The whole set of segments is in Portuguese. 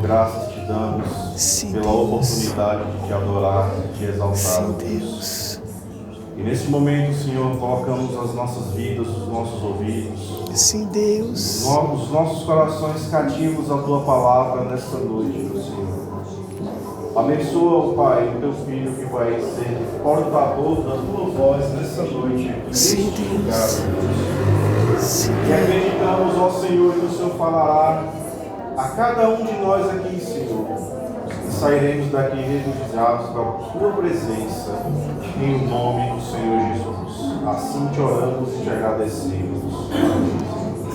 graças te damos pela oportunidade de te adorar, de te exaltar, Deus. E nesse momento, Senhor, colocamos as nossas vidas, os nossos ouvidos, sim, Deus, os nossos corações cativos à Tua palavra nesta noite, meu Senhor. Abençoa, Pai, o Teu Filho que vai ser portador da Tua voz nessa noite, sim, neste Deus. lugar, Deus. Sim, E acreditamos, ó Senhor, que o Senhor falará a cada um de nós aqui, Senhor. E sairemos daqui regozijados da Tua presença, em o nome do Senhor Jesus. Assim te oramos e te agradecemos.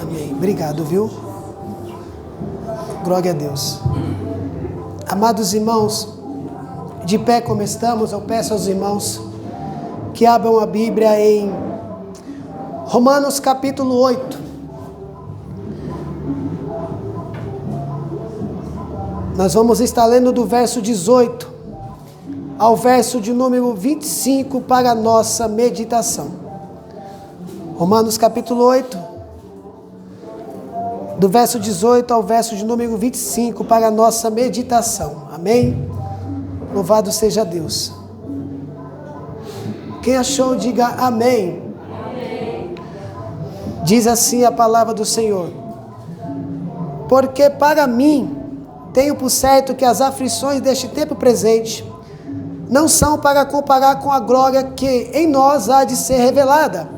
Amém. Obrigado, viu? Glória a Deus. Amados irmãos, de pé como estamos, eu peço aos irmãos que abram a Bíblia em Romanos capítulo 8. Nós vamos estar lendo do verso 18 ao verso de número 25 para a nossa meditação. Romanos capítulo 8. Do verso 18 ao verso de número 25 para a nossa meditação. Amém? Louvado seja Deus. Quem achou, diga amém. Amém. Diz assim a palavra do Senhor: porque para mim tenho por certo que as aflições deste tempo presente não são para comparar com a glória que em nós há de ser revelada,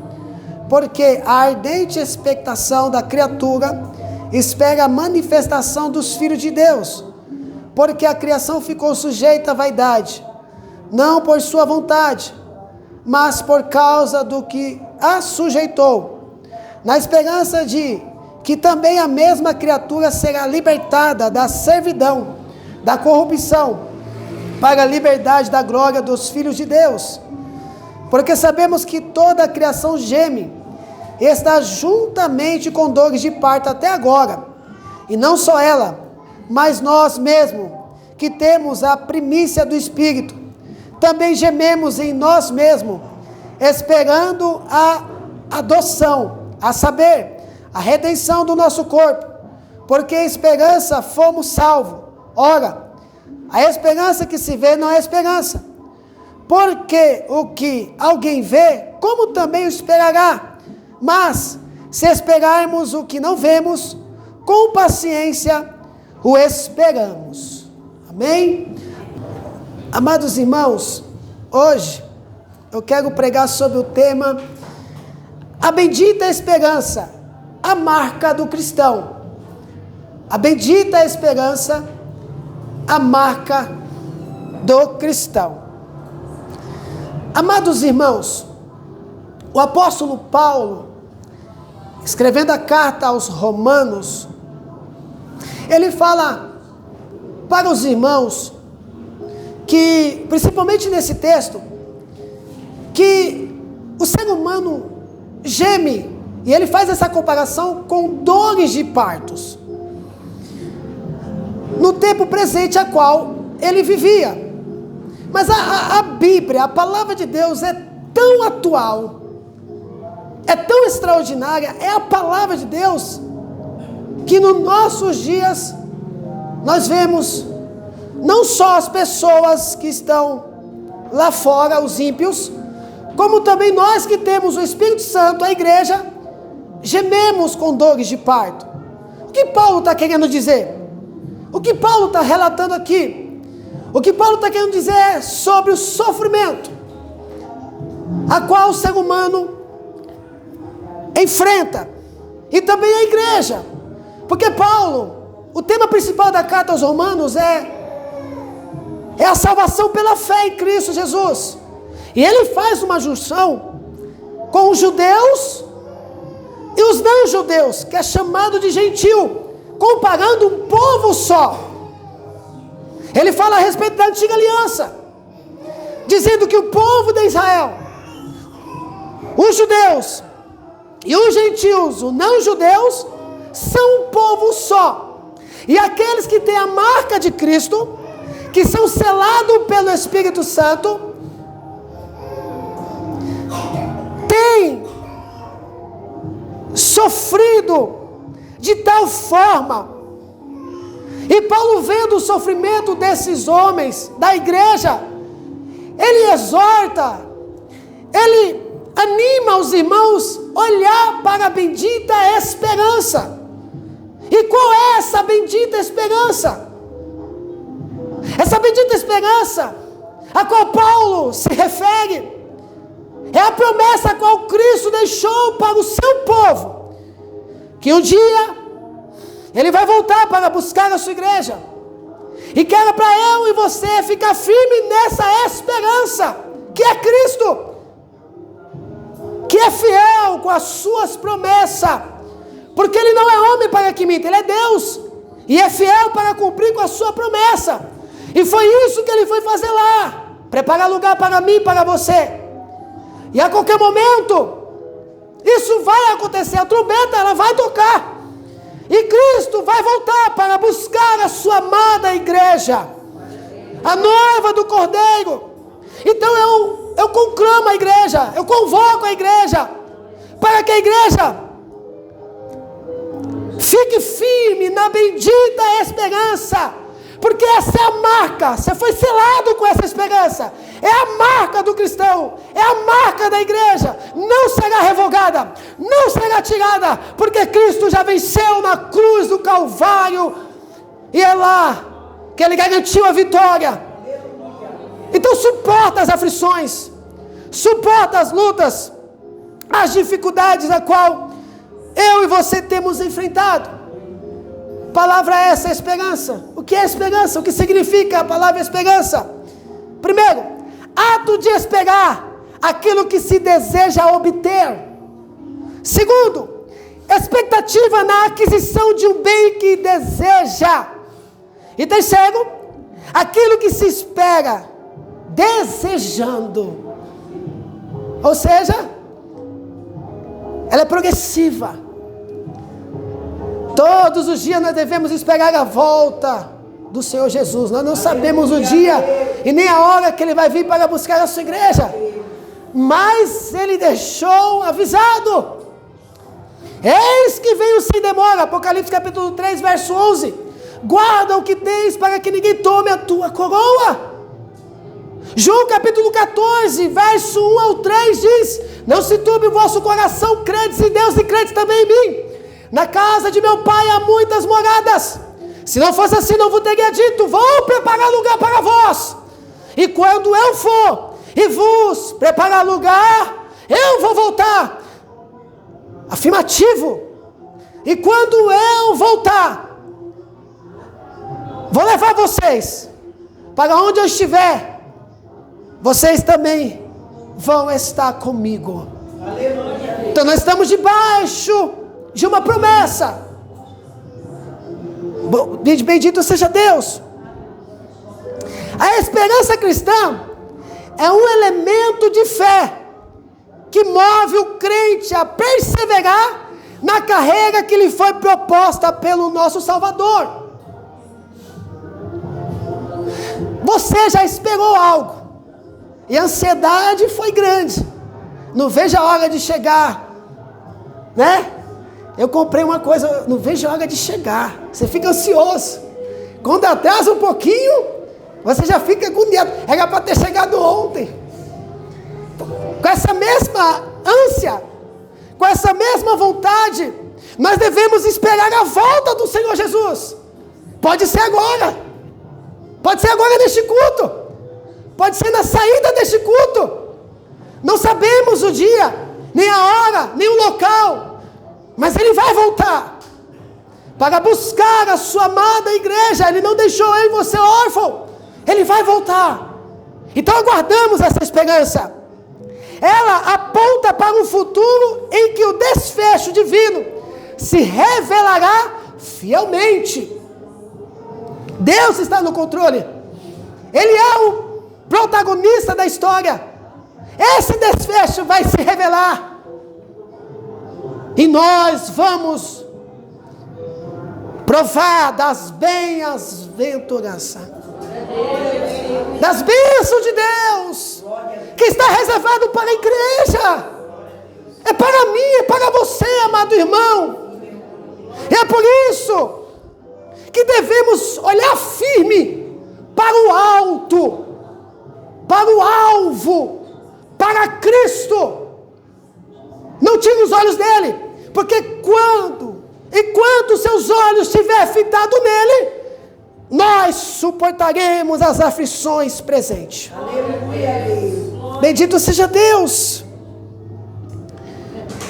porque a ardente expectação da criatura espera a manifestação dos filhos de Deus, porque a criação ficou sujeita à vaidade, não por sua vontade, mas por causa do que a sujeitou, na esperança de que também a mesma criatura será libertada da servidão, da corrupção, para a liberdade da glória dos filhos de Deus. Porque sabemos que toda a criação geme, está juntamente com dores de parto até agora, e não só ela, mas nós mesmos, que temos a primícia do Espírito, também gememos em nós mesmos, esperando a adoção, a saber, a redenção do nosso corpo, porque a esperança fomos salvos. Ora, a esperança que se vê não é esperança, porque o que alguém vê, como também o esperará? Mas, se esperarmos o que não vemos, com paciência o esperamos. Amém? Amados irmãos, hoje eu quero pregar sobre o tema a bendita esperança, a marca do cristão. A bendita esperança, a marca do cristão. Amados irmãos, o apóstolo Paulo, escrevendo a carta aos Romanos, ele fala para os irmãos que, principalmente nesse texto, que o ser humano geme, e ele faz essa comparação com dores de partos, no tempo presente a qual ele vivia. Mas a Bíblia, a palavra de Deus é tão atual, é tão extraordinária, é a palavra de Deus, que nos nossos dias nós vemos não só as pessoas que estão lá fora, os ímpios, como também nós que temos o Espírito Santo, a igreja, gememos com dores de parto. O que Paulo está querendo dizer? O que Paulo está relatando aqui? O que Paulo está querendo dizer é sobre o sofrimento a qual o ser humano enfrenta, e também a igreja, porque Paulo, o tema principal da carta aos Romanos é a salvação pela fé em Cristo Jesus, e ele faz uma junção com os judeus e os não judeus, que é chamado de gentil, comparando um povo só. Ele fala a respeito da antiga aliança, dizendo que o povo de Israel, os judeus e os gentios, os não-judeus, são um povo só. E aqueles que têm a marca de Cristo, que são selados pelo Espírito Santo, têm sofrido de tal forma E Paulo, vendo o sofrimento desses homens da igreja, ele exorta, ele anima os irmãos a olhar para a bendita esperança. E qual é essa bendita esperança? Essa bendita esperança a qual Paulo se refere é a promessa a qual Cristo deixou para o seu povo, que um dia Ele vai voltar para buscar a sua igreja, e quer para eu e você ficar firme nessa esperança, que é Cristo, que é fiel com as suas promessas, porque Ele não é homem para que minta, Ele é Deus, e é fiel para cumprir com a sua promessa. E foi isso que Ele foi fazer lá, preparar lugar para mim e para você. E a qualquer momento isso vai acontecer, a trombeta ela vai tocar, e Cristo vai voltar para buscar a sua amada igreja, a noiva do Cordeiro. Então eu conclamo a igreja, eu convoco a igreja, para que a igreja fique firme na bendita esperança, porque essa é a marca, você foi selado com essa esperança, é a marca do cristão, é a marca da igreja, não será revogada, não será tirada, porque Cristo já venceu na cruz do Calvário, e é lá que Ele garantiu a vitória. Então suporta as aflições, suporta as lutas, as dificuldades a qual eu e você temos enfrentado. Palavra é essa, esperança. O que é esperança? O que significa a palavra esperança? Primeiro, ato de esperar aquilo que se deseja obter. Segundo, expectativa na aquisição de um bem que deseja. E terceiro, aquilo que se espera desejando. Ou seja, ela é progressiva. Todos os dias nós devemos esperar a volta do Senhor Jesus. Nós não sabemos o dia e nem a hora que Ele vai vir para buscar a sua igreja, mas Ele deixou avisado: eis que venho sem demora. Apocalipse capítulo 3, verso 11. Guarda o que tens para que ninguém tome a tua coroa. João capítulo 14, verso 1 ao 3 diz: não se turbe o vosso coração, credes em Deus e credes também em mim. Na casa de meu pai há muitas moradas. Se não fosse assim, não vos teria dito: vou preparar lugar para vós. E quando eu for e vos preparar lugar, eu vou voltar. Afirmativo. E quando eu voltar, vou levar vocês para onde eu estiver. Vocês também vão estar comigo. Aleluia. Então nós estamos debaixo de uma promessa. Bendito seja Deus. A esperança cristã é um elemento de fé que move o crente a perseverar na carreira que lhe foi proposta pelo nosso Salvador. Você já esperou algo e a ansiedade foi grande, não vejo a hora de chegar, né? Eu comprei uma coisa, não vejo a hora de chegar. Você fica ansioso. Quando atrasa um pouquinho, você já fica agoniado. Era para ter chegado ontem. Com essa mesma ânsia, com essa mesma vontade, nós devemos esperar a volta do Senhor Jesus. Pode ser agora. Pode ser agora neste culto. Pode ser na saída deste culto. Não sabemos o dia, nem a hora, nem o local. Mas Ele vai voltar para buscar a sua amada igreja. Ele não deixou eu e você órfão. Ele vai voltar. Então aguardamos essa esperança. Ela aponta para um futuro em que o desfecho divino se revelará fielmente. Deus está no controle. Ele é o protagonista da história. Esse desfecho vai se revelar. E nós vamos provar das bem-aventuranças, das bênçãos de Deus, que está reservado para a igreja. É para mim, é para você, amado irmão. E é por isso que devemos olhar firme para o alto, para o alvo, para Cristo. Não tire os olhos dele, porque enquanto seus olhos estiverem fitados nele, nós suportaremos as aflições presentes. Aleluia. Bendito seja Deus.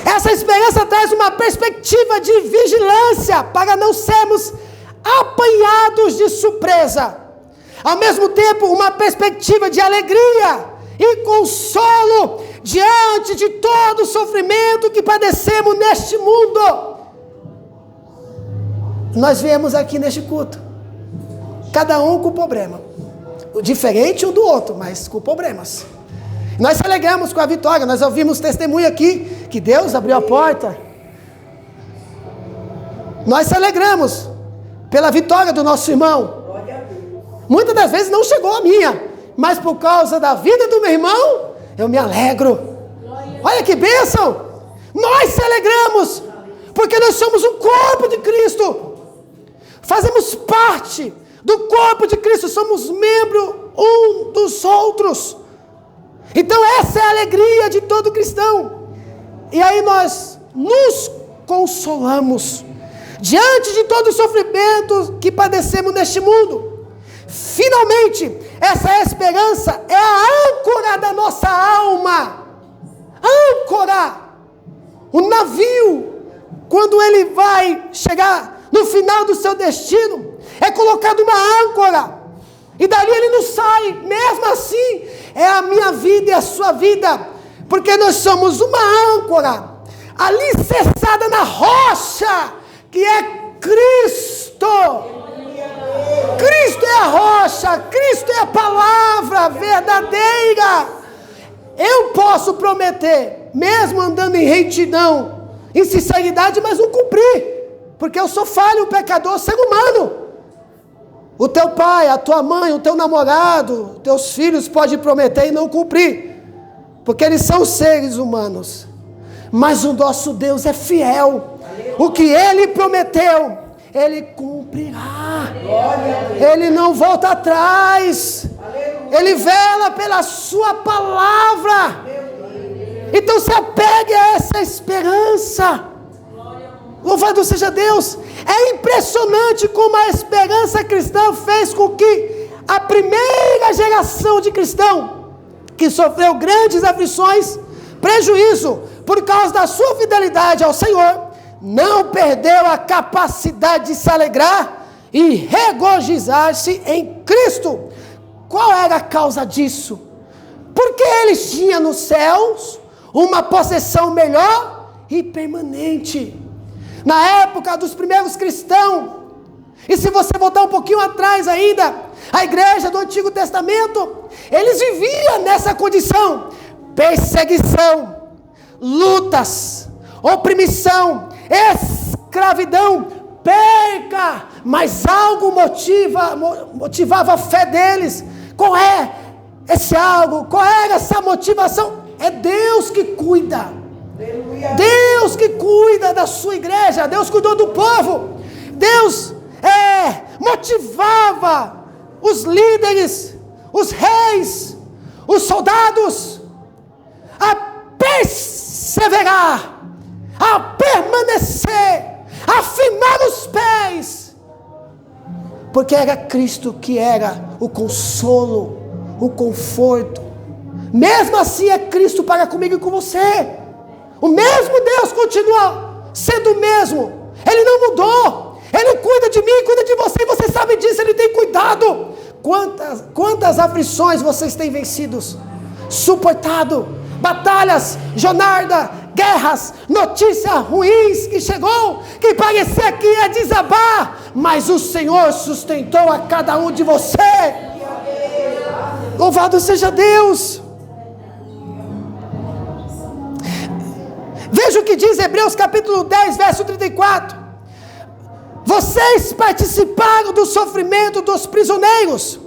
Essa esperança traz uma perspectiva de vigilância para não sermos apanhados de surpresa. Ao mesmo tempo, uma perspectiva de alegria e consolo diante de todo o sofrimento que padecemos neste mundo. Nós viemos aqui neste culto, cada um com problema, diferente um do outro, mas com problemas. Nós celebramos com a vitória. Nós ouvimos testemunho aqui que Deus abriu a porta. Nós celebramos pela vitória do nosso irmão. Muitas das vezes não chegou a minha, mas por causa da vida do meu irmão, eu me alegro. Olha que bênção! Nós celebramos porque nós somos o corpo de Cristo. Fazemos parte do corpo de Cristo, somos membros um dos outros. Então essa é a alegria de todo cristão. E aí nós nos consolamos diante de todo o sofrimento que padecemos neste mundo. Finalmente, essa esperança é a âncora da nossa alma. Âncora. O navio, quando ele vai chegar no final do seu destino, é colocado uma âncora. E dali ele não sai. Mesmo assim, é a minha vida e a sua vida. Porque nós somos uma âncora alicerçada na rocha, que é Cristo. Cristo é a rocha, Cristo é a palavra verdadeira. Eu posso prometer, mesmo andando em retidão, em sinceridade, mas não cumprir. Porque eu sou falho, um pecador, ser humano. O teu pai, a tua mãe, o teu namorado, teus filhos podem prometer e não cumprir, porque eles são seres humanos. Mas o nosso Deus é fiel. O que Ele prometeu, Ele cumprirá. Ele não volta atrás. Ele vela pela sua palavra. Então se apegue a essa esperança. Louvado seja Deus. É impressionante como a esperança cristã fez com que a primeira geração de cristão, que sofreu grandes aflições, prejuízo, por causa da sua fidelidade ao Senhor, não perdeu a capacidade de se alegrar e regozijar-se em Cristo. Qual era a causa disso? Porque eles tinham nos céus uma possessão melhor e permanente. Na época dos primeiros cristãos, e se você voltar um pouquinho atrás ainda, a igreja do Antigo Testamento, eles viviam nessa condição: perseguição, lutas, opressão, escravidão, perca, mas algo motivava a fé deles. Qual é esse algo? Qual era essa motivação? É Deus que cuida. Deus que cuida da sua igreja. Deus cuidou do povo. Deus motivava os líderes, os reis, os soldados a perseverar, a permanecer, a firmar os pés, porque era Cristo que era o consolo, o conforto. Mesmo assim é Cristo para comigo e com você. O mesmo Deus continua sendo o mesmo. Ele não mudou. Ele cuida de mim, cuida de você. Você sabe disso, Ele tem cuidado. Quantas aflições vocês têm vencido, suportado? Batalhas, jornada, guerras, notícias ruins que chegou, que parecia que ia desabar, mas o Senhor sustentou a cada um de você. Louvado seja Deus. Veja o que diz Hebreus capítulo 10, verso 34. Vocês participaram do sofrimento dos prisioneiros,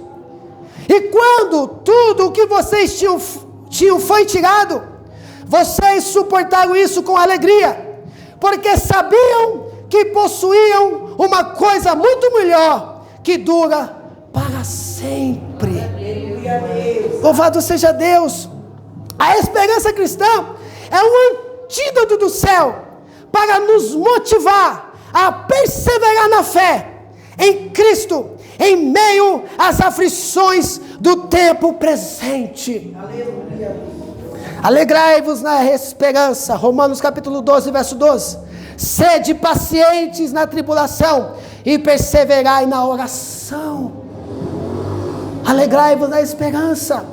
e quando tudo o que vocês tinham foi tirado, vocês suportaram isso com alegria, porque sabiam que possuíam uma coisa muito melhor, que dura para sempre. Louvado seja Deus. A esperança cristã é um antídoto do céu para nos motivar a perseverar na fé em Cristo, em meio às aflições do tempo presente. Alegrai-vos na esperança. Romanos capítulo 12, verso 12. Sede pacientes na tribulação e perseverai na oração. Alegrai-vos na esperança.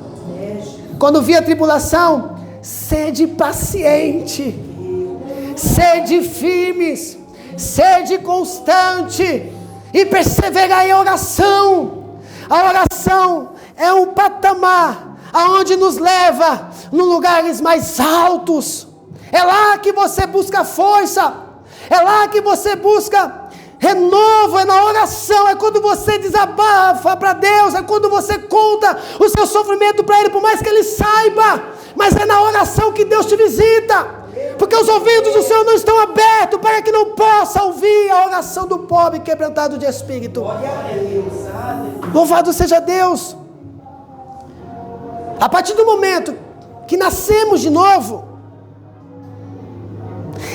Quando vir a tribulação, sede paciente, sede firmes, sede constante e perseverai em oração. A oração é um patamar aonde nos leva nos lugares mais altos. É lá que você busca força, é lá que você busca renovo, é na oração, é quando você desabafa para Deus, é quando você conta o seu sofrimento para Ele, por mais que Ele saiba, mas é na oração que Deus te visita, porque os ouvidos do Senhor não estão abertos para que não possa ouvir a oração do pobre quebrantado de espírito. Louvado seja Deus. A partir do momento que nascemos de novo,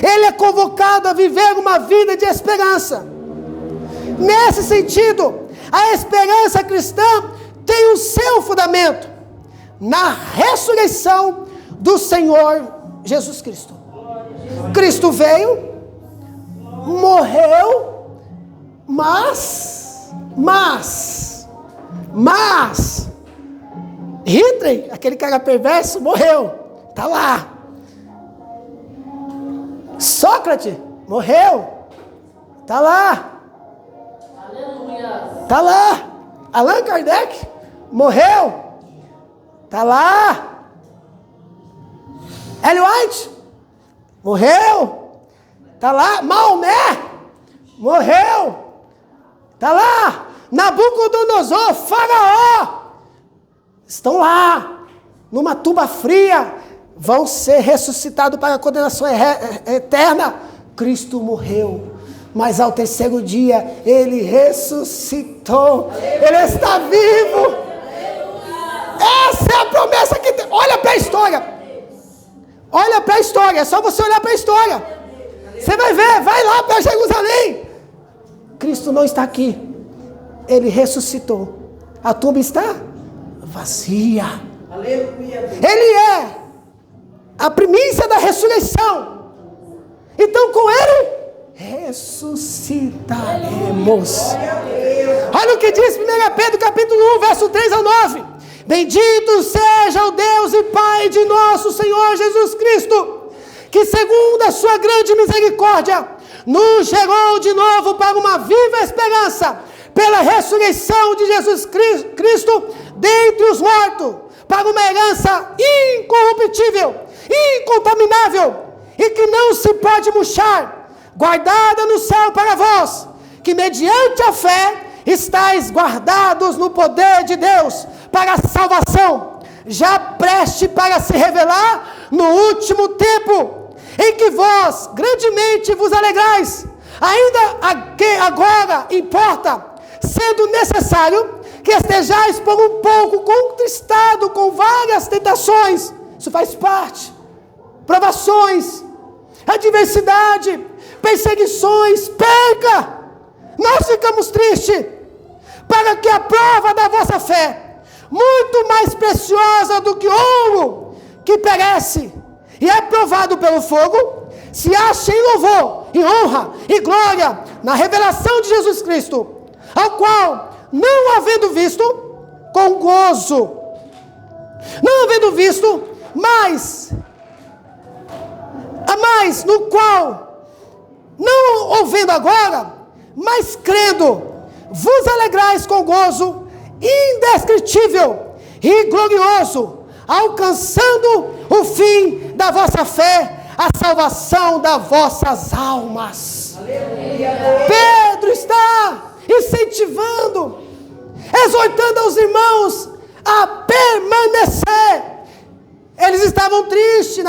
ele é convocado a viver uma vida de esperança. Nesse sentido, a esperança cristã tem o seu fundamento na ressurreição do Senhor Jesus Cristo. Cristo veio, morreu, mas Hitler, aquele cara perverso, morreu, está lá. Sócrates morreu, está lá. Está lá. Allan Kardec morreu, está lá. Ellen White morreu, está lá. Maomé morreu, está lá. Nabucodonosor, Faraó, estão lá, numa tumba fria, vão ser ressuscitados para a condenação eterna. Cristo morreu, mas ao terceiro dia Ele ressuscitou. Ele está vivo. Essa é a promessa que tem. Olha para a história. Olha para a história. É só você olhar para a história. Você vai ver. Vai lá para Jerusalém. Cristo não está aqui. Ele ressuscitou. A tumba está vazia. Ele é a primícia da ressurreição. Então com Ele ressuscitaremos. Olha o que diz 1 Pedro capítulo 1, verso 3 a 9. Bendito seja o Deus e Pai de nosso Senhor Jesus Cristo, que segundo a sua grande misericórdia, nos gerou de novo para uma viva esperança, pela ressurreição de Jesus Cristo dentre os mortos, para uma herança incorruptível, incontaminável, e que não se pode murchar, guardada no céu para vós, que mediante a fé estáis guardados no poder de Deus, para a salvação, já preste para se revelar no último tempo, em que vós grandemente vos alegrais, ainda que agora importa, sendo necessário que estejais por um pouco contristado com várias tentações. Isso faz parte. Provações, adversidade, perseguições, perca. Nós ficamos tristes, para que a prova da vossa fé, muito mais preciosa do que ouro, que perece e é provado pelo fogo, se ache em louvor, em honra e glória na revelação de Jesus Cristo, ao qual, não havendo visto, com gozo, não havendo visto, mas no qual, não ouvendo agora, mas crendo, vos alegrais com gozo indescritível e glorioso, alcançando o fim da vossa fé, a salvação das vossas almas. Aleluia. Pedro está incentivando, exortando aos irmãos a permanecer. Eles estavam tristes,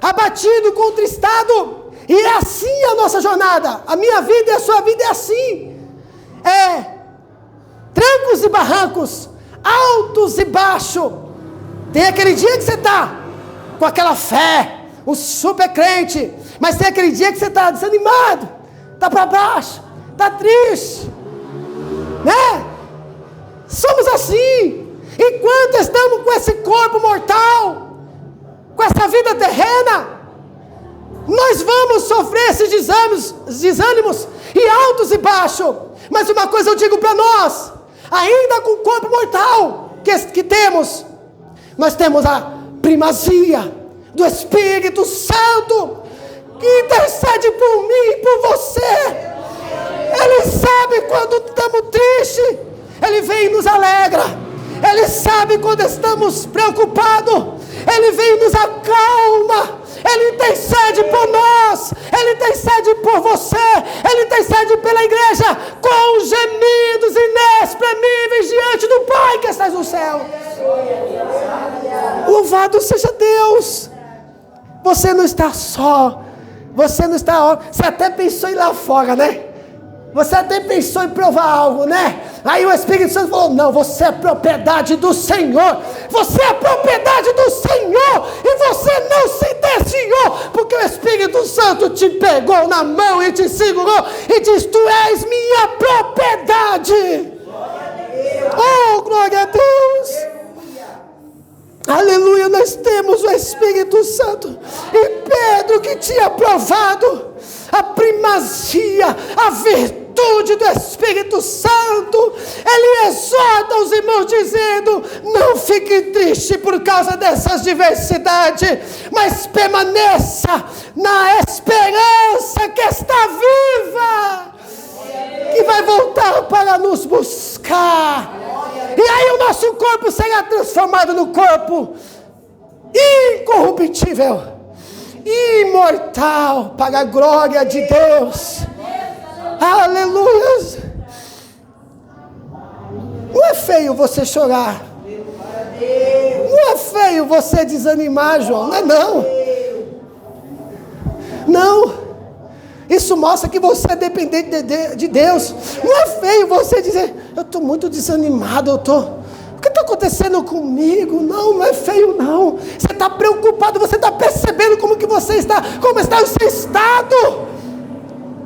abatidos, contristados, E é assim a nossa jornada. A minha vida e a sua vida é assim. É trancos e barrancos, altos e baixos. Tem aquele dia que você está com aquela fé, um super crente. Mas tem aquele dia que você está desanimado, está para baixo, está triste. Né? Somos assim. Enquanto estamos com esse corpo mortal, com essa vida terrena, nós vamos sofrer esses desânimos e altos e baixos. Mas uma coisa eu digo para nós, ainda com o corpo mortal que temos, nós temos a primazia do Espírito Santo, que intercede por mim e por você. Ele sabe quando estamos tristes, Ele vem e nos alegra. Ele sabe quando estamos preocupados, Ele vem e nos acalma. Ele intercede por nós, Ele intercede por você, Ele intercede pela igreja, com gemidos inexprimíveis diante do Pai que está no céu. Louvado seja Deus. Você não está só, você até pensou em ir lá fora, né? Você até pensou em provar algo, né? Aí o Espírito Santo falou, não, você é propriedade do Senhor. Você é propriedade do Senhor. E você não se desviou, porque o Espírito Santo te pegou na mão e te segurou e diz, tu és minha propriedade. Oh, glória a Deus. Aleluia, nós temos o Espírito Santo. E Pedro, que tinha provado a primazia, a virtude do Espírito Santo, ele exorta os irmãos dizendo, não fique triste por causa dessas diversidades, mas permaneça na esperança que está viva, que vai voltar para nos buscar. E aí o nosso corpo será transformado no corpo incorruptível, imortal, para a glória de Deus. Aleluia. Não é feio você chorar. Não é feio você desanimar, João. Não é não. Não. Isso mostra que você é dependente de Deus. Não é feio você dizer, eu estou muito desanimado, o que está acontecendo comigo? Não é feio não. Você está preocupado, você está percebendo como está o seu estado.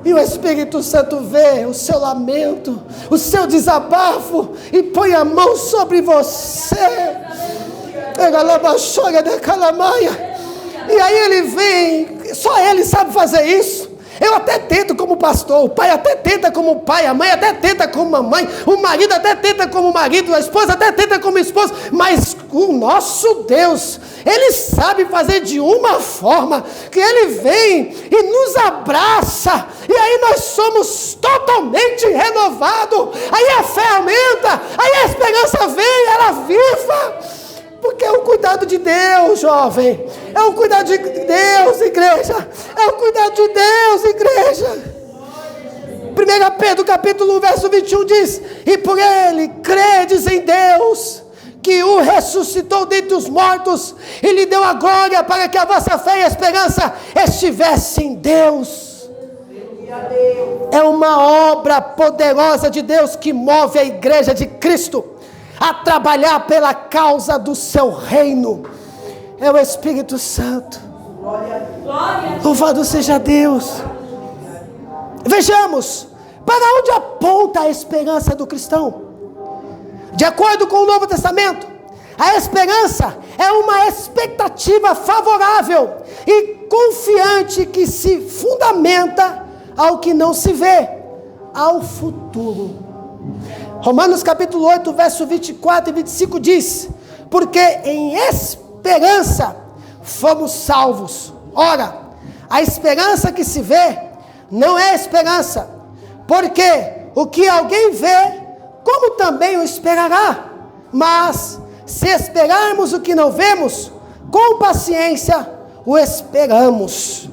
E o Espírito Santo vê o seu lamento, o seu desabafo, e põe a mão sobre você. E aí ele vem, só ele sabe fazer isso. Eu até tento como pastor, o pai até tenta como pai, a mãe até tenta como a mãe, o marido até tenta como marido, a esposa até tenta como esposa, mas o nosso Deus, Ele sabe fazer de uma forma que Ele vem e nos abraça, e aí nós somos totalmente renovados, aí a fé aumenta, aí a esperança vem, ela viva. Porque é o cuidado de Deus, jovem. É o cuidado de Deus, igreja. É o cuidado de Deus, igreja. 1 Pedro capítulo 1, verso 21 diz, e por ele credes em Deus, que o ressuscitou dentre os mortos, e lhe deu a glória para que a vossa fé e a esperança estivesse em Deus. É uma obra poderosa de Deus que move a igreja de Cristo a trabalhar pela causa do seu reino. É o Espírito Santo. Louvado seja Deus. Vejamos, para onde aponta a esperança do cristão? De acordo com o Novo Testamento, a esperança é uma expectativa favorável e confiante que se fundamenta ao que não se vê, ao futuro. Romanos capítulo 8, verso 24 e 25 diz, porque em esperança fomos salvos. Ora, a esperança que se vê não é esperança, porque o que alguém vê, como também o esperará? Mas se esperarmos o que não vemos, com paciência o esperamos.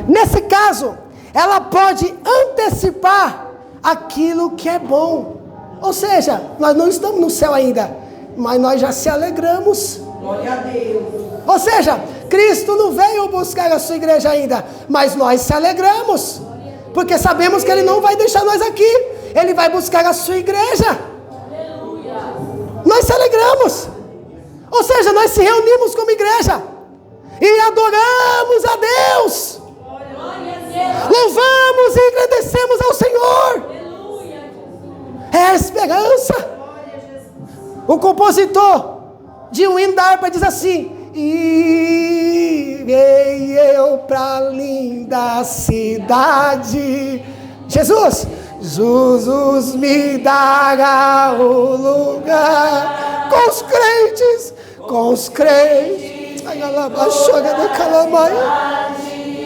Nesse caso, ela pode antecipar aquilo que é bom. Ou seja, nós não estamos no céu ainda, mas nós já se alegramos. Glória a Deus. Ou seja, Cristo não veio buscar a sua igreja ainda, mas nós se alegramos, porque sabemos que Ele não vai deixar nós aqui, Ele vai buscar a sua igreja. Nós se alegramos, ou seja, nós se reunimos como igreja e adoramos a Deus, louvamos e agradecemos ao Senhor. É a esperança. O compositor de um hino da harpa diz assim: irei eu para a linda cidade. Jesus me dará o lugar com os crentes.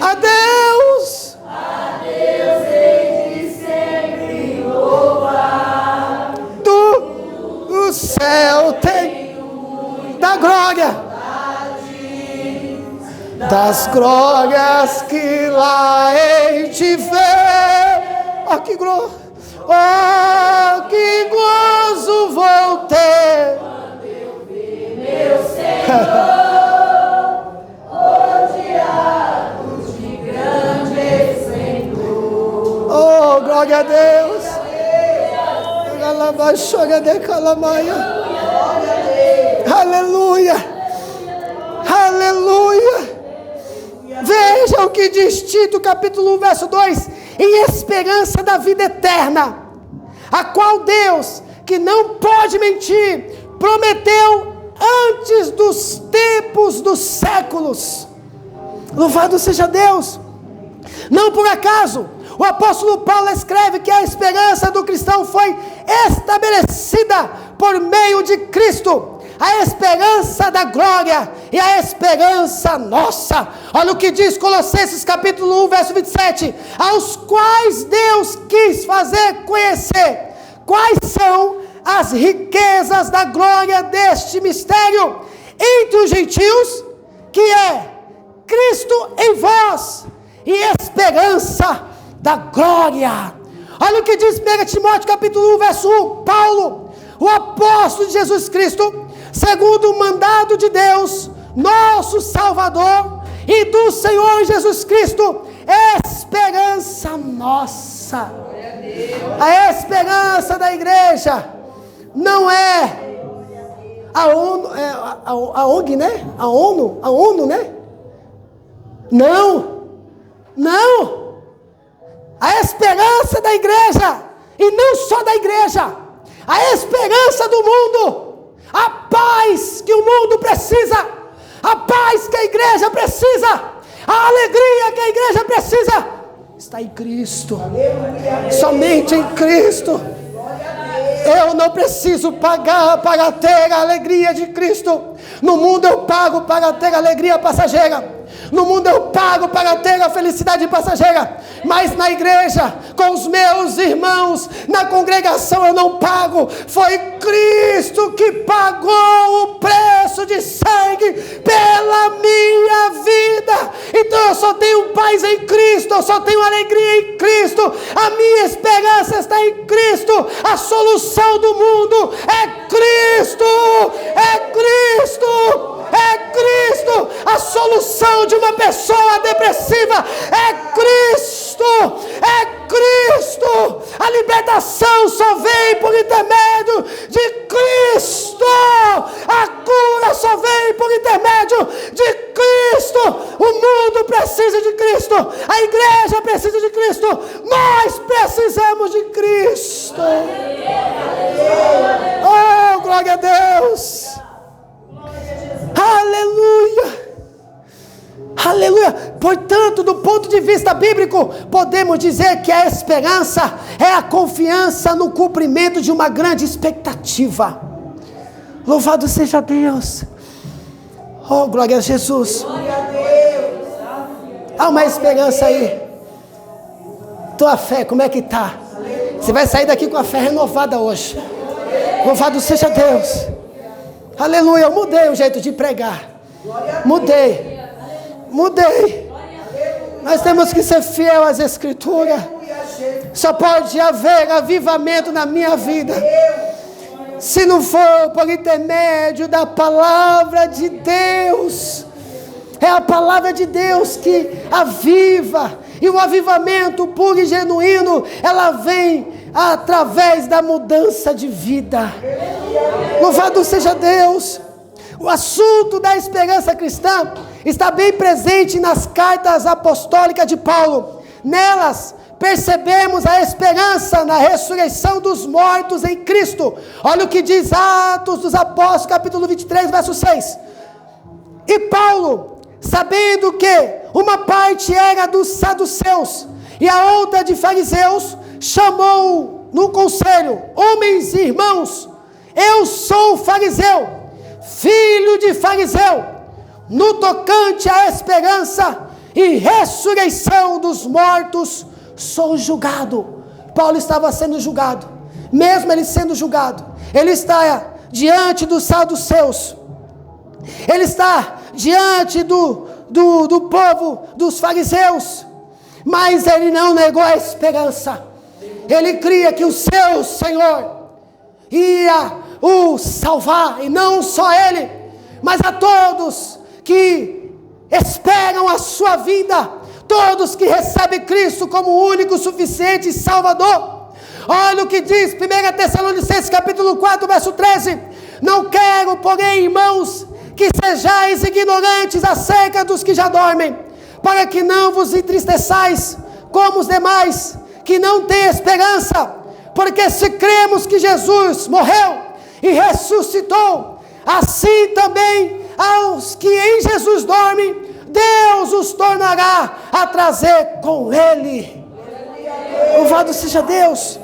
Adeus, hei de sempre louvar. O céu tem da glória, das glórias que lá hei de ver. Oh, que glória! Oh, que gozo vou ter quando eu vi meu Senhor rodeado de grande esplendor. Oh, glória a Deus! Aleluia! Aleluia! Veja o que diz Tito, capítulo 1, verso 2: em esperança da vida eterna, a qual Deus, que não pode mentir, prometeu antes dos tempos dos séculos. Louvado seja Deus! Não por acaso o apóstolo Paulo escreve que a esperança do cristão foi estabelecida por meio de Cristo, a esperança da glória e a esperança nossa. Olha o que diz Colossenses capítulo 1, verso 27, aos quais Deus quis fazer conhecer quais são as riquezas da glória deste mistério entre os gentios, que é Cristo em vós, e esperança da glória. Olha o que diz 1 Timóteo capítulo 1, verso 1, Paulo, o apóstolo de Jesus Cristo, segundo o mandado de Deus, nosso Salvador, e do Senhor Jesus Cristo, esperança nossa. A esperança da igreja não é a ONU, a ONG, né? A ONU, né? Não. A esperança da igreja, e não só da igreja, a esperança do mundo, a paz que o mundo precisa, a paz que a igreja precisa, a alegria que a igreja precisa, está em Cristo. Somente em Cristo. Eu não preciso pagar para ter a alegria de Cristo. No mundo eu pago para ter a alegria passageira. No mundo eu pago para ter a felicidade passageira, mas na igreja, com os meus irmãos, na congregação eu não pago. Foi Cristo que pagou o preço de sangue pela minha vida. Então eu só tenho paz em Cristo, eu só tenho alegria em Cristo. A minha esperança está em Cristo. A solução do mundo é Cristo. É Cristo. É Cristo. A solução de uma pessoa depressiva é Cristo. É Cristo. A libertação só vem por intermédio de Cristo. A cura só vem por intermédio de Cristo. O mundo precisa de Cristo. A igreja precisa de Cristo. Nós precisamos de Cristo. Oh, glória a Deus. Aleluia! Aleluia! Portanto, do ponto de vista bíblico, podemos dizer que a esperança é a confiança no cumprimento de uma grande expectativa. Louvado seja Deus! Oh, glória a Jesus! Glória a Deus! Há uma esperança aí. Tua fé, como é que está? Você vai sair daqui com a fé renovada hoje. Louvado seja Deus! Aleluia, eu mudei o jeito de pregar. Mudei. Nós temos que ser fiel às Escrituras. Só pode haver avivamento na minha vida se não for por intermédio da palavra de Deus. É a palavra de Deus que aviva. E o avivamento puro e genuíno, ela vem através da mudança de vida. Louvado seja Deus. O assunto da esperança cristã está bem presente nas cartas apostólicas de Paulo. Nelas, percebemos a esperança na ressurreição dos mortos em Cristo. Olha o que diz Atos dos Apóstolos, capítulo 23, verso 6. E Paulo, sabendo que uma parte era dos saduceus e a outra de fariseus, chamou no conselho: homens e irmãos, eu sou fariseu, filho de fariseu. No tocante à esperança e ressurreição dos mortos, sou julgado. Paulo estava sendo julgado. Mesmo ele sendo julgado, ele está diante dos saduceus, ele está diante do povo, dos fariseus, mas ele não negou a esperança. Ele cria que o seu Senhor ia o salvar, e não só ele, mas a todos que esperam a sua vinda, todos que recebem Cristo como o único, suficiente Salvador. Olha o que diz 1 Tessalonicenses capítulo 4, verso 13. Não quero, porém, irmãos, que sejais ignorantes acerca dos que já dormem, para que não vos entristeçais como os demais, que não têm esperança. Porque se cremos que Jesus morreu e ressuscitou, assim também aos que em Jesus dormem, Deus os tornará a trazer com Ele. Louvado seja Deus.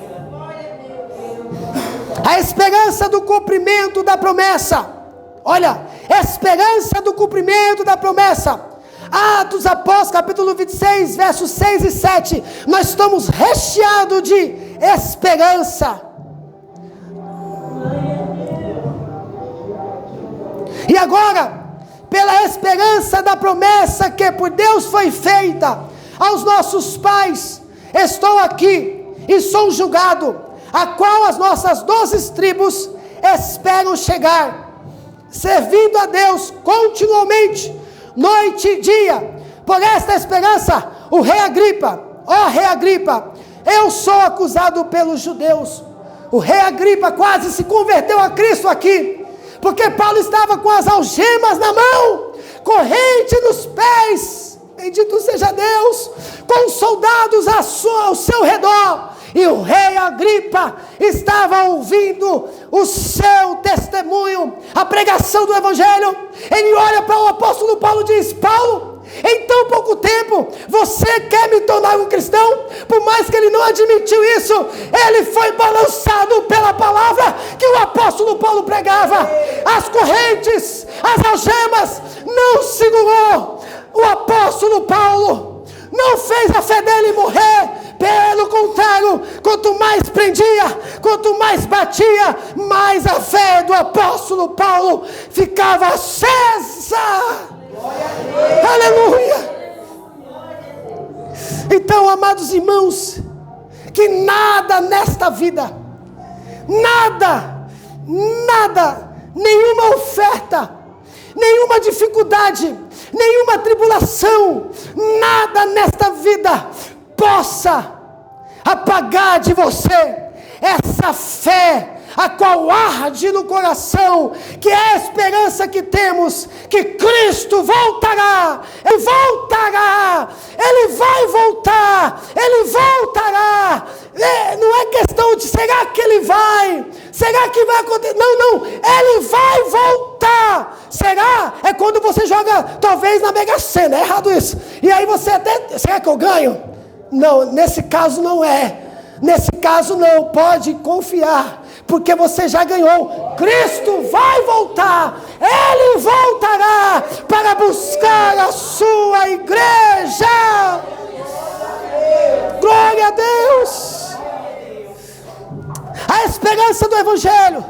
A esperança do cumprimento da promessa. Olha, esperança do cumprimento da promessa. Atos dos Apóstolos, capítulo 26, versos 6 e 7. Nós estamos recheados de esperança. E agora, pela esperança da promessa que por Deus foi feita aos nossos pais, estou aqui e sou julgado, a qual as nossas 12 tribos esperam chegar, servindo a Deus continuamente, noite e dia. Por esta esperança, o rei Agripa, ó rei Agripa, eu sou acusado pelos judeus. O rei Agripa quase se converteu a Cristo aqui, porque Paulo estava com as algemas na mão, corrente nos pés, bendito seja Deus, com soldados ao seu redor, e o rei Agripa estava ouvindo o seu testemunho, a pregação do evangelho. Ele olha para o apóstolo Paulo e diz: Paulo, em tão pouco tempo, você quer me tornar um cristão? Por mais que ele não admitiu isso, ele foi balançado pela palavra que o apóstolo Paulo pregava. As correntes, as algemas, não segurou o apóstolo Paulo, não fez a fé dele morrer. Pelo contrário, quanto mais prendia, quanto mais batia, mais a fé do apóstolo Paulo ficava acesa. Aleluia! Então, amados irmãos, que nada nesta vida, nada, nenhuma oferta, nenhuma dificuldade, nenhuma tribulação, nada nesta vida possa apagar de você essa fé a qual arde no coração, que é a esperança que temos, que Cristo voltará, Ele voltará, Ele vai voltar, Ele voltará. Não é questão de será que Ele vai, será que vai acontecer, não, Ele vai voltar. Será? É quando você joga talvez na Mega Sena, é errado isso, e aí você até, será que eu ganho? Não, nesse caso não é, nesse caso não, pode confiar, porque você já ganhou. Cristo vai voltar, Ele voltará para buscar a sua igreja. Glória a Deus. A esperança do Evangelho,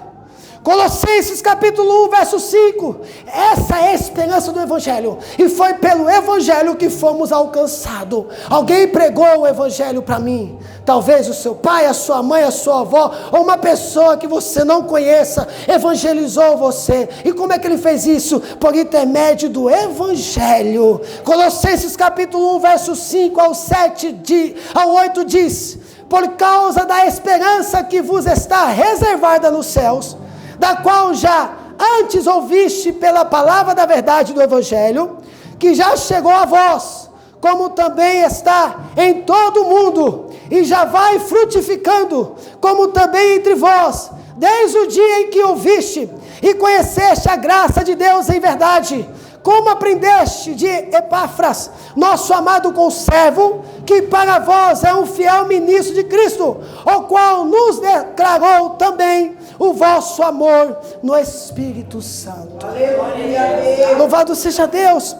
Colossenses capítulo 1, verso 5. Essa é a esperança do Evangelho, e foi pelo Evangelho que fomos alcançados. Alguém pregou o Evangelho para mim, Talvez o seu pai, a sua mãe, a sua avó, ou uma pessoa que você não conheça, evangelizou você. E como é que ele fez isso? Por intermédio do Evangelho. Colossenses capítulo 1, verso 5 ao 8 diz: por causa da esperança que vos está reservada nos céus, da qual já antes ouviste pela palavra da verdade do Evangelho, que já chegou a vós, como também está em todo o mundo, e já vai frutificando, como também entre vós, desde o dia em que ouviste e conheceste a graça de Deus em verdade, como aprendeste de Epáfras, nosso amado conservo, que para vós é um fiel ministro de Cristo, o qual nos declarou também o vosso amor no Espírito Santo. Aleluia. Louvado seja Deus.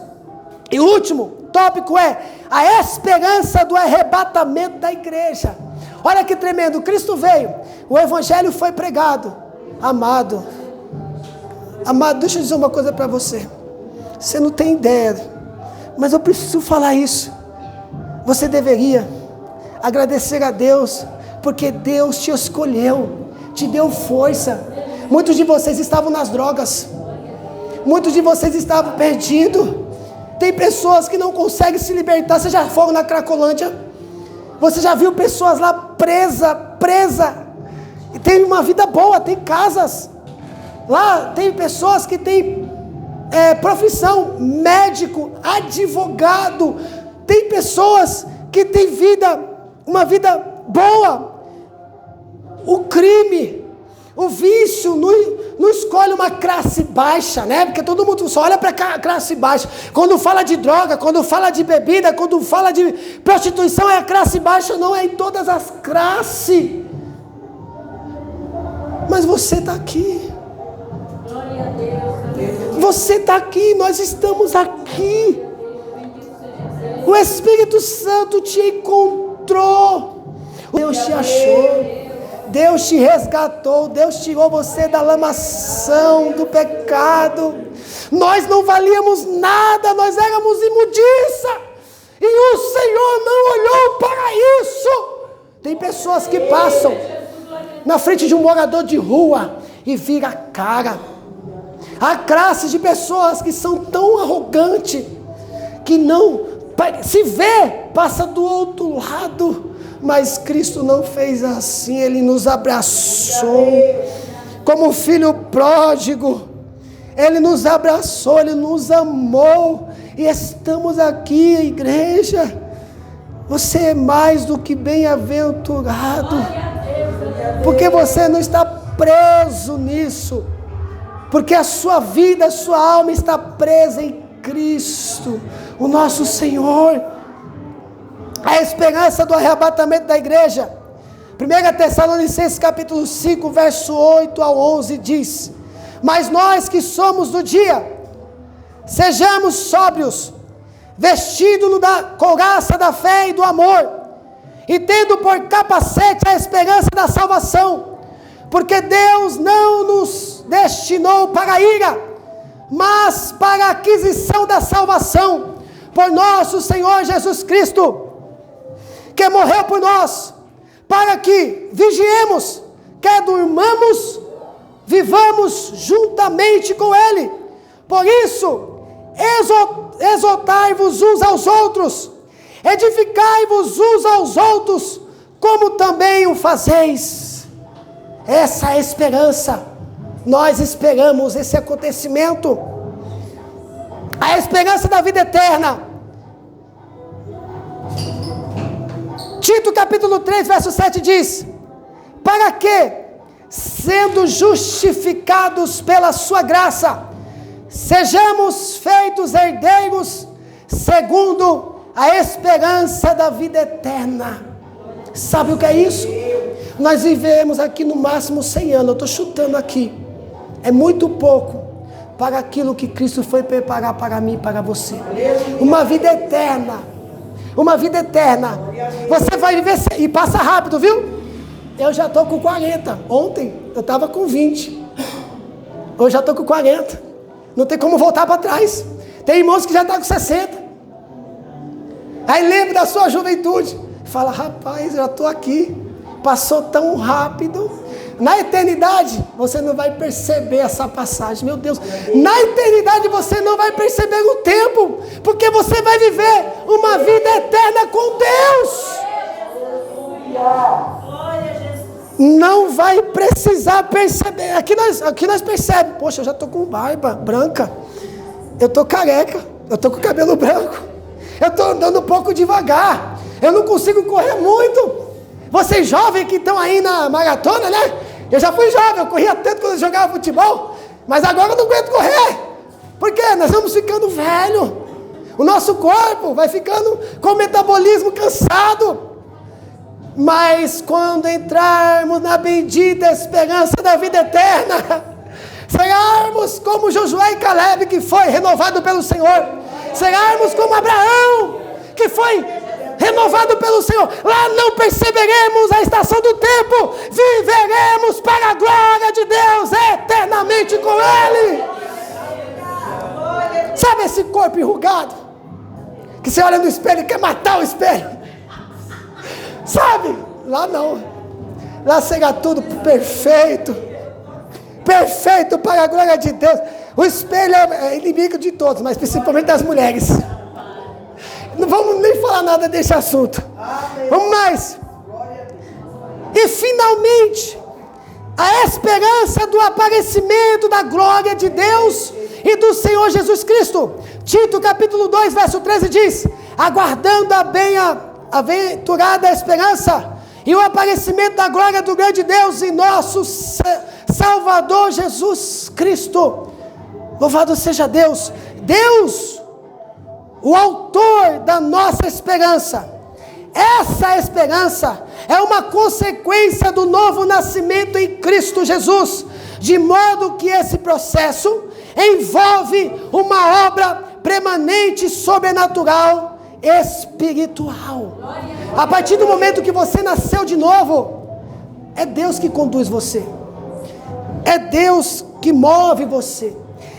E o último tópico é a esperança do arrebatamento da igreja. Olha que tremendo, Cristo veio, o Evangelho foi pregado. Amado, deixa eu dizer uma coisa para você. Você não tem ideia, mas eu preciso falar isso. Você deveria agradecer a Deus, porque Deus te escolheu, te deu força. Muitos de vocês estavam nas drogas, muitos de vocês estavam perdidos. Tem pessoas que não conseguem se libertar. Você já foi na Cracolândia? Você já viu pessoas lá presa? E tem uma vida boa, tem casas. Lá tem pessoas que têm profissão, médico, advogado. Tem pessoas que têm uma vida boa. O crime, o vício não escolhe uma classe baixa, né? Porque todo mundo só olha para a classe baixa. Quando fala de droga, quando fala de bebida, quando fala de prostituição, é a classe baixa. Não, é em todas as classes. Mas você está aqui. Você está aqui, nós estamos aqui. O Espírito Santo te encontrou. Deus te achou. Deus te resgatou, Deus tirou você da lamação do pecado. Nós não valíamos nada, nós éramos imundiça, e o Senhor não olhou para isso. Tem pessoas que passam na frente de um morador de rua e vira a cara. Há classes de pessoas que são tão arrogantes que não se vê, passa do outro lado. Mas Cristo não fez assim, Ele nos abraçou como filho pródigo. Ele nos abraçou, Ele nos amou, e estamos aqui, igreja. Você é mais do que bem-aventurado, porque você não está preso nisso, porque a sua vida, a sua alma está presa em Cristo, o nosso Senhor. A esperança do arrebatamento da igreja. 1 Tessalonicenses capítulo 5, verso 8 ao 11 diz: mas nós que somos do dia, sejamos sóbrios, vestidos da couraça da fé e do amor, e tendo por capacete a esperança da salvação, porque Deus não nos destinou para a ira, mas para a aquisição da salvação, por nosso Senhor Jesus Cristo, que morreu por nós, para que vigiemos, quer durmamos, vivamos juntamente com Ele. Por isso, exortai-vos uns aos outros, edificai-vos uns aos outros, como também o fazeis. Essa é a esperança. Nós esperamos esse acontecimento. A esperança da vida eterna. Tito capítulo 3, verso 7 diz: para que, sendo justificados pela sua graça, sejamos feitos herdeiros segundo a esperança da vida eterna. Sabe o que é isso? Nós vivemos aqui no máximo 100 anos, eu estou chutando aqui. É muito pouco para aquilo que Cristo foi preparar para mim e para você. Uma vida eterna. Uma vida eterna. Você vai viver e passa rápido, viu? Eu já estou com 40. Ontem eu estava com 20. Hoje já estou com 40. Não tem como voltar para trás. Tem irmãos que já estão com 60. Aí lembra da sua juventude. fala, rapaz, eu já estou aqui, passou tão rápido. Na eternidade, você não vai perceber essa passagem, meu Deus. Na eternidade, você não vai perceber o tempo, porque você vai viver uma vida eterna com Deus. Não vai precisar perceber. Aqui nós percebemos, poxa, eu já estou com barba branca, eu estou careca, eu estou com cabelo branco, eu estou andando um pouco devagar, eu não consigo correr muito. Vocês jovens que estão aí na maratona, né? Eu já fui jovem, eu corria tanto quando eu jogava futebol, mas agora eu não aguento correr. Por quê? Nós vamos ficando velho. O nosso corpo vai ficando com o metabolismo cansado. Mas quando entrarmos na bendita esperança da vida eterna, seremos como Josué e Caleb, que foi renovado pelo Senhor. Seremos como Abraão, que foi renovado pelo Senhor. Lá não perceberemos a estação do tempo, viveremos para a glória de Deus eternamente com Ele. Sabe esse corpo enrugado, que você olha no espelho e quer matar o espelho? Sabe? Lá não. Lá será tudo perfeito, perfeito para a glória de Deus. O espelho é inimigo de todos, mas principalmente das mulheres. Não vamos nem falar nada desse assunto. Vamos mais. E finalmente, a esperança do aparecimento da glória de Deus e do Senhor Jesus Cristo. Tito capítulo 2, verso 13 diz: aguardando a bem-aventurada esperança e o aparecimento da glória do grande Deus e nosso Salvador Jesus Cristo. Louvado seja Deus. Deus, o autor da nossa esperança. Essa esperança é uma consequência do novo nascimento em Cristo Jesus, de modo que esse processo envolve uma obra permanente, sobrenatural, espiritual. A partir do momento que você nasceu de novo, é Deus que conduz você, é Deus que move você,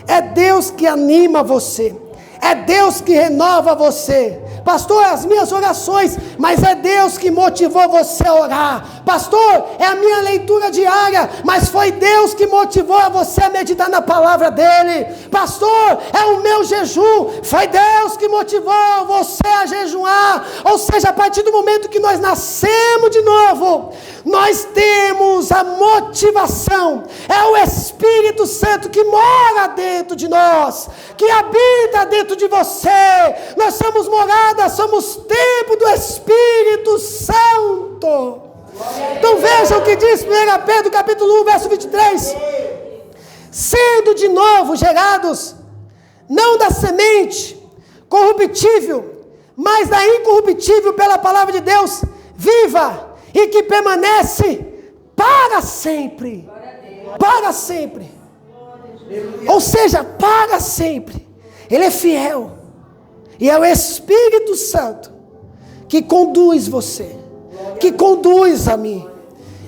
é Deus que anima você, é Deus que renova você. Pastor, as minhas orações, mas é Deus que motivou você a orar. Pastor, é a minha leitura diária, mas foi Deus que motivou a você a meditar na palavra dele. Pastor, é o meu jejum, foi Deus que motivou você a jejuar. Ou seja, a partir do momento que nós nascemos de novo, nós temos a motivação. É o Espírito Santo que mora dentro de nós, que habita dentro de você. Nós somos morada, somos templo do Espírito Santo. Então veja o que diz 1 Pedro capítulo 1, verso 23. Sendo de novo gerados, não da semente corruptível, mas da incorruptível pela palavra de Deus, viva e que permanece para sempre. Para sempre. Ou seja, para sempre. Ele é fiel. E é o Espírito Santo que conduz você, que conduz a mim.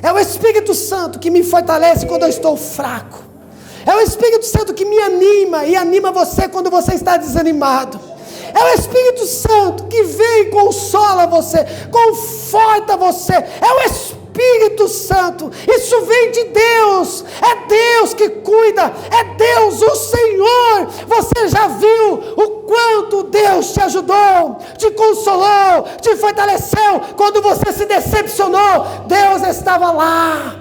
É o Espírito Santo que me fortalece quando eu estou fraco. É o Espírito Santo que me anima e anima você quando você está desanimado. É o Espírito Santo que vem e consola você, conforta você. É o Espírito Santo, isso vem de Deus, é Deus que cuida, é Deus o Senhor. Você já viu o quanto Deus te ajudou, te consolou, te fortaleceu quando você se decepcionou? Deus estava lá,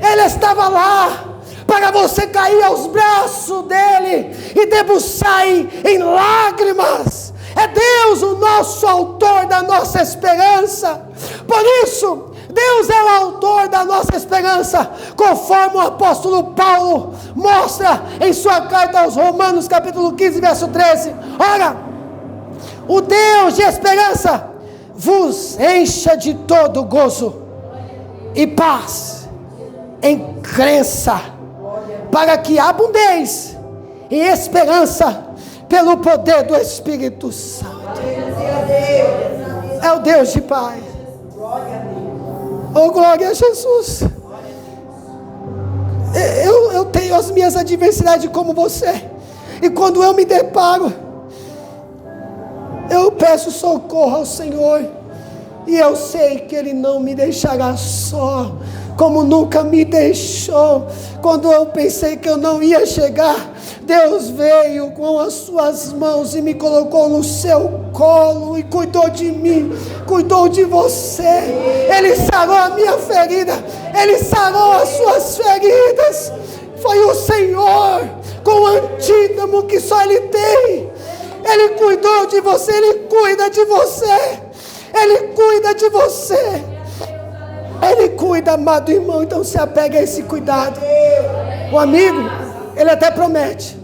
Ele estava lá para você cair aos braços dEle e debruçar em lágrimas. É Deus o nosso autor da nossa esperança. Por isso, Deus é o autor da nossa esperança, conforme o apóstolo Paulo mostra em sua carta aos Romanos, capítulo 15, verso 13. Ora, o Deus de esperança vos encha de todo gozo e paz em crença, para que abundeis em esperança pelo poder do Espírito Santo. É o Deus de paz. Oh, glória a Jesus. Eu tenho as minhas adversidades como você. E quando eu me deparo, eu peço socorro ao Senhor. E eu sei que Ele não me deixará só, como nunca me deixou. Quando eu pensei que eu não ia chegar, Deus veio com as suas mãos e me colocou no seu colo e cuidou de mim, cuidou de você. Ele sarou a minha ferida, Ele sarou as suas feridas. Foi o Senhor, com o antídoto que só Ele tem. Ele cuidou de você, Ele cuida de você. Ele cuida de você. Ele cuida, amado irmão. Então se apega a esse cuidado. O amigo, ele até promete,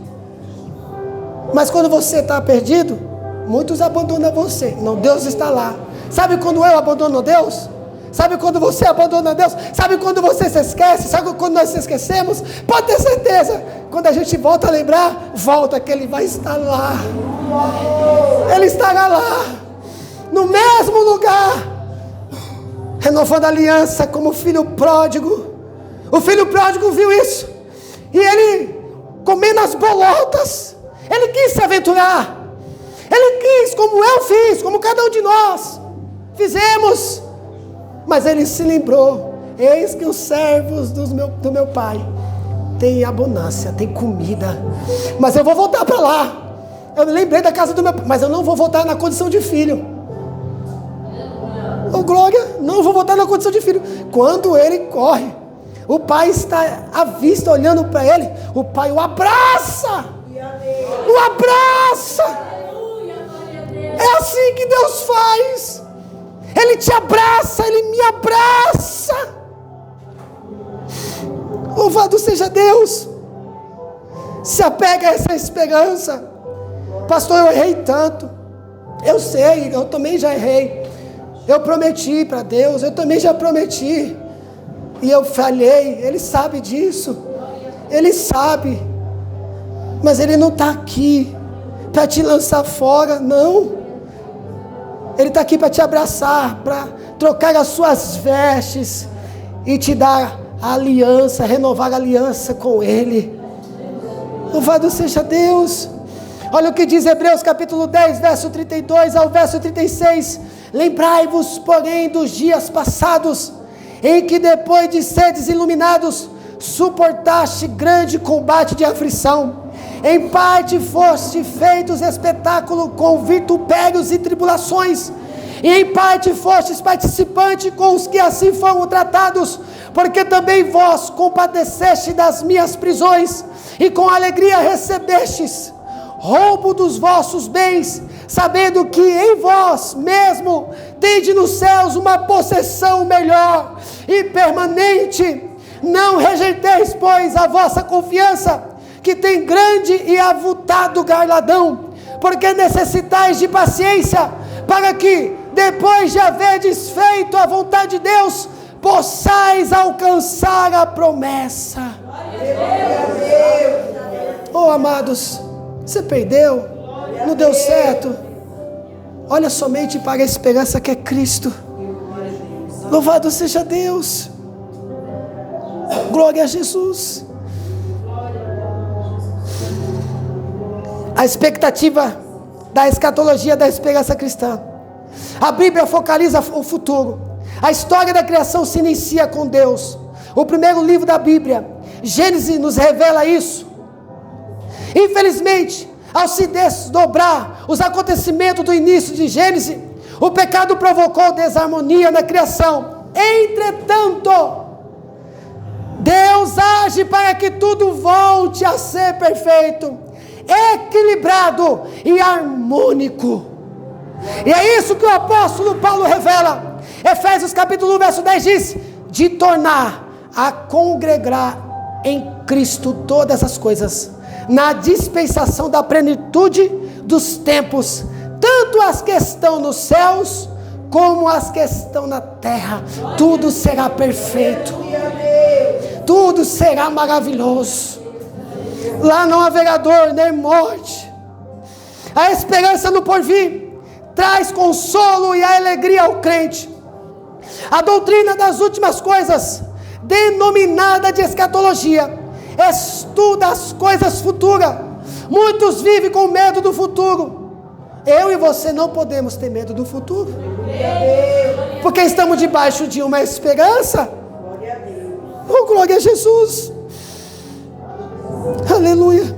mas quando você está perdido, muitos abandonam você. Não, Deus está lá. Sabe quando eu abandono Deus? Sabe quando você abandona Deus? Sabe quando você se esquece? Sabe quando nós se esquecemos? Pode ter certeza, quando a gente volta a lembrar, volta que Ele vai estar lá. Ele estará lá, no mesmo lugar, renovando a aliança como o filho pródigo. O filho pródigo viu isso, e ele, comendo as bolotas, ele quis se aventurar. Ele quis, como eu fiz, como cada um de nós fizemos. Mas ele se lembrou: eis que os servos do meu pai têm abundância, têm comida, mas eu vou voltar para lá. Eu me lembrei da casa do meu pai, mas eu não vou voltar na condição de filho. Oh glória, não vou voltar na condição de filho. Quando ele corre, o pai está à vista, olhando para ele. O pai o abraça, o abraça. É assim que Deus faz. Ele te abraça, Ele me abraça. Louvado seja Deus. Se apega a essa esperança. Pastor, eu errei tanto. Eu sei, eu também já errei. Eu prometi para Deus, eu também já prometi. E eu falhei, Ele sabe disso. Ele sabe. Mas Ele não está aqui para te lançar fora, não. Ele está aqui para te abraçar, para trocar as suas vestes e te dar a aliança, renovar a aliança com Ele. Louvado seja Deus. Olha o que diz Hebreus capítulo 10, verso 32 ao verso 36. Lembrai-vos, porém, dos dias passados, em que depois de seres iluminados, suportaste grande combate de aflição. Em parte foste feitos espetáculo com vitupérios e tribulações, e em parte fostes participante com os que assim foram tratados, porque também vós compadeceste das minhas prisões, e com alegria recebestes roubo dos vossos bens, sabendo que em vós mesmo tende nos céus uma possessão melhor e permanente. Não rejeiteis, pois, a vossa confiança, que tem grande e avultado galardão, porque necessitais de paciência, para que, depois de haverdes feito a vontade de Deus, possais alcançar a promessa. Oh, amados, você perdeu, não deu certo, olha somente para a esperança que é Cristo. Louvado seja Deus, glória a Jesus. A expectativa da escatologia da esperança cristã. A Bíblia focaliza o futuro. A história da criação se inicia com Deus. O primeiro livro da Bíblia, Gênesis, nos revela isso. Infelizmente, ao se desdobrar os acontecimentos do início de Gênesis, o pecado provocou desarmonia na criação. Entretanto, Deus age para que tudo volte a ser perfeito, equilibrado e harmônico. E é isso que o apóstolo Paulo revela. Efésios capítulo 1, verso 10 diz: de tornar a congregar em Cristo todas as coisas, na dispensação da plenitude dos tempos, tanto as que estão nos céus, como as que estão na terra. Tudo será perfeito, tudo será maravilhoso. Lá não haverá dor nem morte. A esperança no porvir traz consolo e a alegria ao crente. A doutrina das últimas coisas, denominada de escatologia, estuda as coisas futuras. Muitos vivem com medo do futuro. Eu e você não podemos ter medo do futuro. Porque estamos debaixo de uma esperança. Oh, glória a Jesus. Aleluia.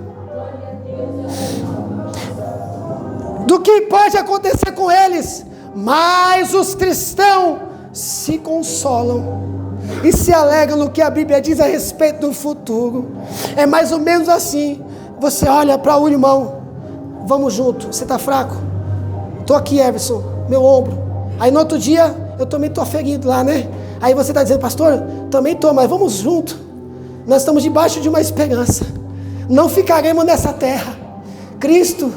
Do que pode acontecer com eles, mas os cristãos se consolam e se alegram no que a Bíblia diz a respeito do futuro. É mais ou menos assim. Você olha para o irmão, vamos junto, você está fraco? Estou aqui, Everson, meu ombro. Aí no outro dia, eu também estou ferido lá, né? Aí você está dizendo, pastor, também estou, mas vamos junto. Nós estamos debaixo de uma esperança. Não ficaremos nessa terra. Cristo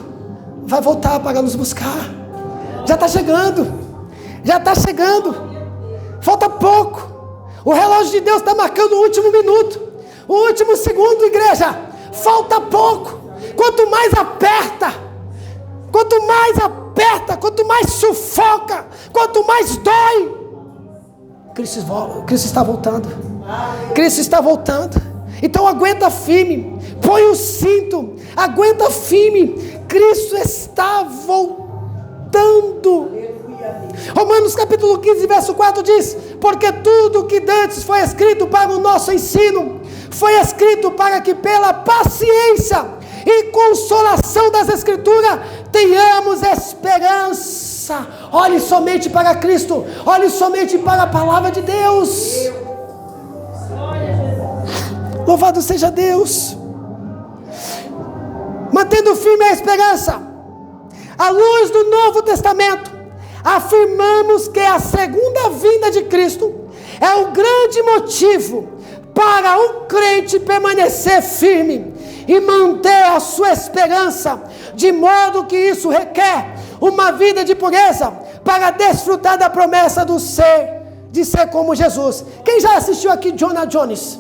vai voltar para nos buscar. Já está chegando. Já está chegando. Falta pouco. O relógio de Deus está marcando o último minuto, o último segundo, igreja. Falta pouco. Quanto mais aperta, quanto mais sufoca, quanto mais dói, Cristo está voltando. Cristo está voltando. Então aguenta firme, põe o cinto, aguenta firme. Cristo está voltando. Romanos capítulo 15, verso 4 diz: porque tudo que dantes foi escrito para o nosso ensino, foi escrito para que pela paciência e consolação das Escrituras tenhamos esperança. Olhe somente para Cristo, olhe somente para a palavra de Deus. Louvado seja Deus. Mantendo firme a esperança, à luz do Novo Testamento, afirmamos que a segunda vinda de Cristo é o grande motivo para o crente permanecer firme e manter a sua esperança, de modo que isso requer uma vida de pureza para desfrutar da promessa de ser como Jesus. Quem já assistiu aqui Jonah Jones?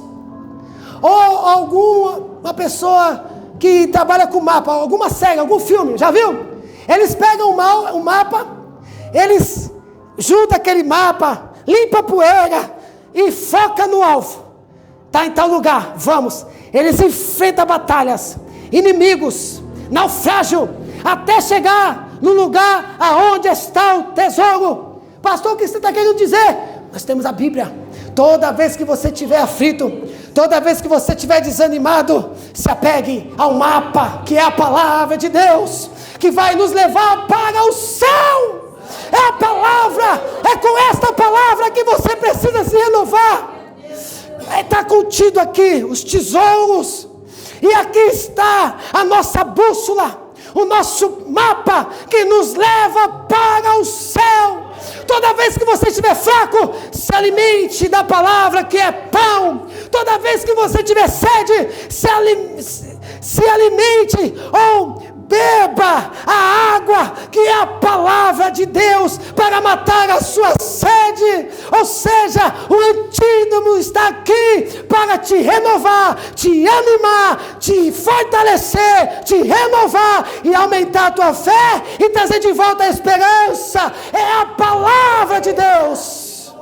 Ou alguma pessoa que trabalha com mapa, alguma série, algum filme, já viu? Eles pegam o mapa, eles juntam aquele mapa, limpa a poeira e foca no alvo. Está em tal lugar, vamos. Eles enfrentam batalhas, inimigos, naufrágio, até chegar no lugar aonde está o tesouro. Pastor, o que você está querendo dizer? Nós temos a Bíblia. Toda vez que você estiver aflito, toda vez que você estiver desanimado, se apegue ao mapa, que é a palavra de Deus, que vai nos levar para o céu. É a palavra, é com esta palavra que você precisa se renovar. Está contido aqui os tesouros, e aqui está a nossa bússola, o nosso mapa que nos leva para o céu. Toda vez que você estiver fraco, se alimente da palavra que é pão. Toda vez que você tiver sede, se alimente ou beba a água que é a palavra de Deus para matar a sua sede. Ou seja, o antídoto está aqui para te renovar, te animar, te fortalecer, te renovar e aumentar a tua fé e trazer de volta a esperança. É a palavra de Deus.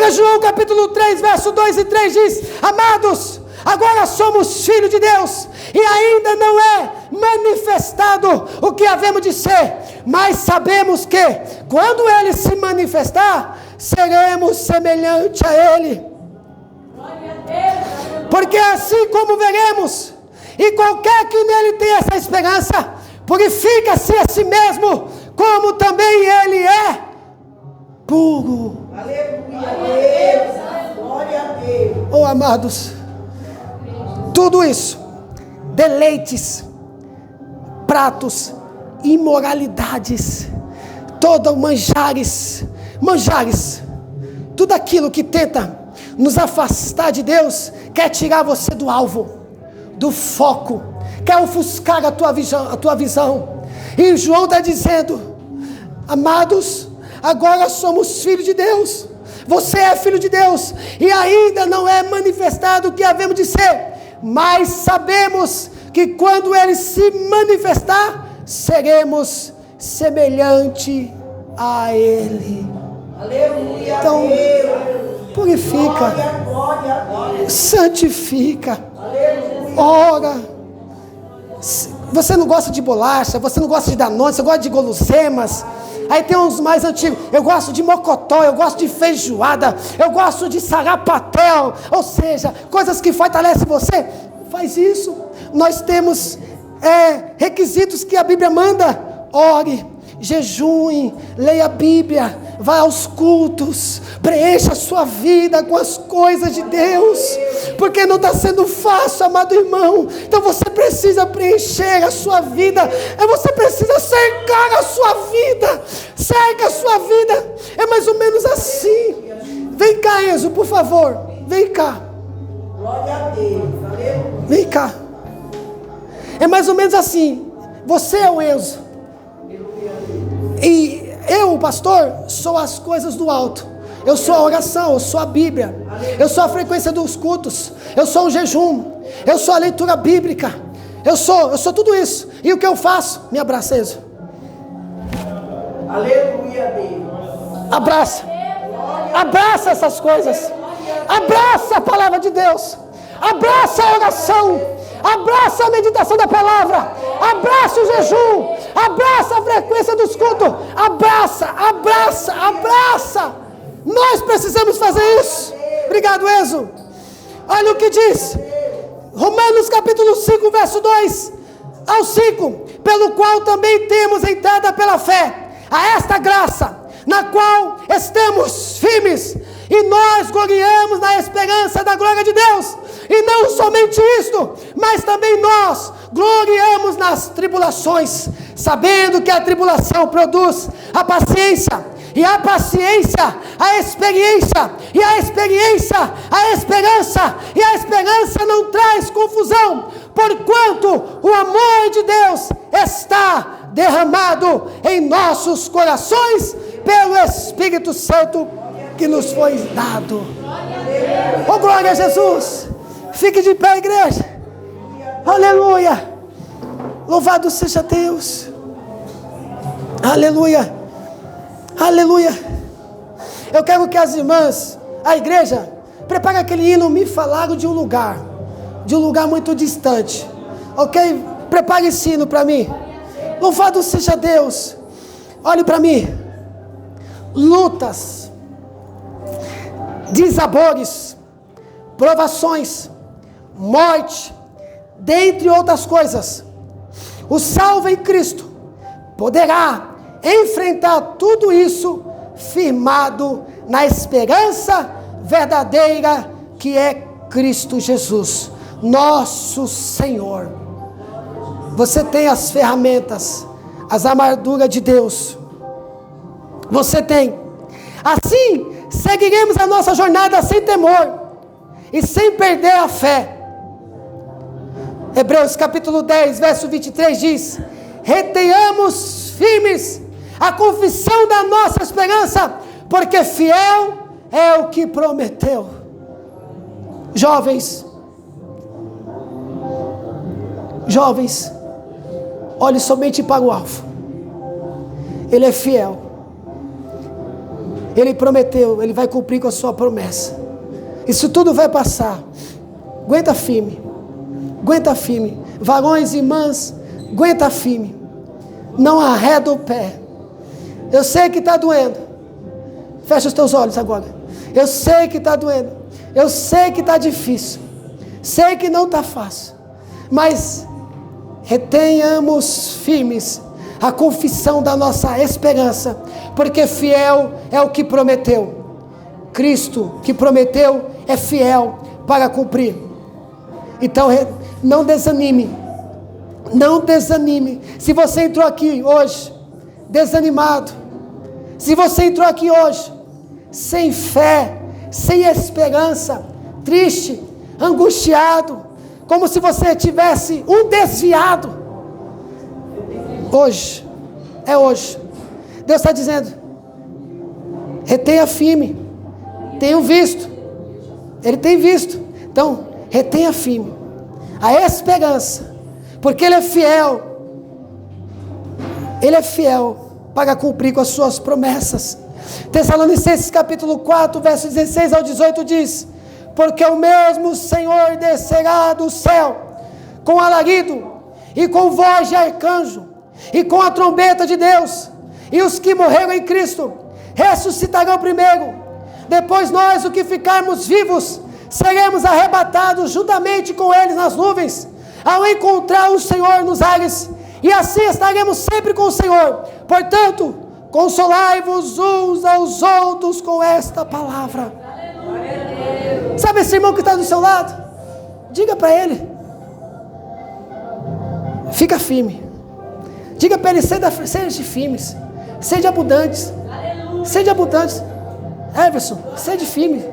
1 João capítulo 3, verso 2 e 3 diz: amados, agora somos filhos de Deus, e ainda não é manifestado o que havemos de ser, mas sabemos que, quando Ele se manifestar, seremos semelhantes a Ele. Porque assim como veremos, e qualquer que nele tem essa esperança, purifica-se a si mesmo, como também Ele é puro. Aleluia. Glória a Deus. Oh, amados, tudo isso, deleites, pratos, imoralidades, todo manjares, tudo aquilo que tenta nos afastar de Deus, quer tirar você do alvo, do foco, quer ofuscar a tua visão. E João está dizendo: amados, agora somos filhos de Deus. Você é filho de Deus, e ainda não é manifestado o que havemos de ser, mas sabemos que quando Ele se manifestar, seremos semelhante a Ele. Aleluia. Então, purifica, santifica, ora, Você não gosta de bolacha, você não gosta de Danone, você gosta de guloseimas. Aí tem uns mais antigos, eu gosto de mocotó, eu gosto de feijoada, eu gosto de sarapatel, ou seja, coisas que fortalecem você. Faz isso. Nós temos requisitos que a Bíblia manda. Ore, jejue, leia a Bíblia, vá aos cultos, preencha a sua vida com as coisas de Deus, porque não está sendo fácil, amado irmão. Então você precisa preencher a sua vida, você precisa cercar a sua vida, cerca a sua vida. É mais ou menos assim. Vem cá, Enzo, por favor, vem cá. Glória a Deus, aleluia. Vem cá. É mais ou menos assim. Você é o Enzo. E eu, o pastor, sou as coisas do alto. Eu sou a oração, eu sou a Bíblia. Eu sou a frequência dos cultos. Eu sou o jejum. Eu sou a leitura bíblica. Eu sou tudo isso. E o que eu faço? Me abraça, Enzo. Aleluia, Deus. Abraça. Abraça essas coisas. Abraça a palavra de Deus. Abraça a oração. Abraça a meditação da palavra. Abraça o jejum. Abraça a frequência dos cultos. Abraça, abraça, abraça. Nós precisamos fazer isso. Obrigado, Enzo. Olha o que diz Romanos capítulo 5, verso 2 ao 5. Pelo qual também temos entrada pela fé a esta graça, na qual estamos firmes, e nós gloriamos na esperança da glória de Deus. E não somente isto, mas também nós gloriamos nas tribulações, sabendo que a tribulação produz a paciência, e a paciência a experiência, e a experiência a esperança, e a esperança não traz confusão, porquanto o amor de Deus está derramado em nossos corações pelo Espírito Santo que nos foi dado. Oh, glória a Jesus. Fique de pé, igreja. Aleluia. Louvado seja Deus. Aleluia. Aleluia. Eu quero que as irmãs, a igreja, prepare aquele hino. Me falaram de um lugar muito distante. Ok? Prepare esse hino para mim. Louvado seja Deus. Olhe para mim. Lutas, desabores, provações, morte, dentre outras coisas, o salvo em Cristo poderá enfrentar tudo isso firmado na esperança verdadeira que é Cristo Jesus, nosso Senhor. Você tem as ferramentas, as armaduras de Deus. Você tem. Assim, seguiremos a nossa jornada sem temor e sem perder a fé. Hebreus capítulo 10, verso 23 diz: retenhamos firmes a confissão da nossa esperança, porque fiel é o que prometeu. Jovens, olhe somente para o alvo. Ele é fiel. Ele prometeu, Ele vai cumprir com a sua promessa. Isso tudo vai passar. Aguenta firme. Aguenta firme. Varões e irmãs, aguenta firme. Não arreda o pé. Eu sei que está doendo. Fecha os teus olhos agora. Eu sei que está doendo. Eu sei que está difícil. Sei que não está fácil. Mas retenhamos firmes a confissão da nossa esperança, porque fiel é o que prometeu. Cristo que prometeu é fiel para cumprir. Então não desanime. Não desanime. Se você entrou aqui hoje desanimado, se você entrou aqui hoje sem fé, sem esperança, triste, angustiado, como se você tivesse um desviado, hoje, é hoje. Deus está dizendo: retenha firme. Tenho visto. Ele tem visto. Então, retenha firme a esperança, porque Ele é fiel. Ele é fiel para cumprir com as suas promessas. Tessalonicenses capítulo 4, versos 16 ao 18 diz: porque o mesmo Senhor descerá do céu com alarido, e com voz de arcanjo, e com a trombeta de Deus, e os que morreram em Cristo ressuscitarão primeiro. Depois nós, os que ficarmos vivos, seremos arrebatados juntamente com eles nas nuvens, ao encontrar o Senhor nos ares, e assim estaremos sempre com o Senhor. Portanto, consolai-vos uns aos outros com esta palavra. Sabe esse irmão que está do seu lado? Diga para ele: fica firme. Diga para ele: seja firmes, seja abundantes. Seja abundantes. Everson, seja firme.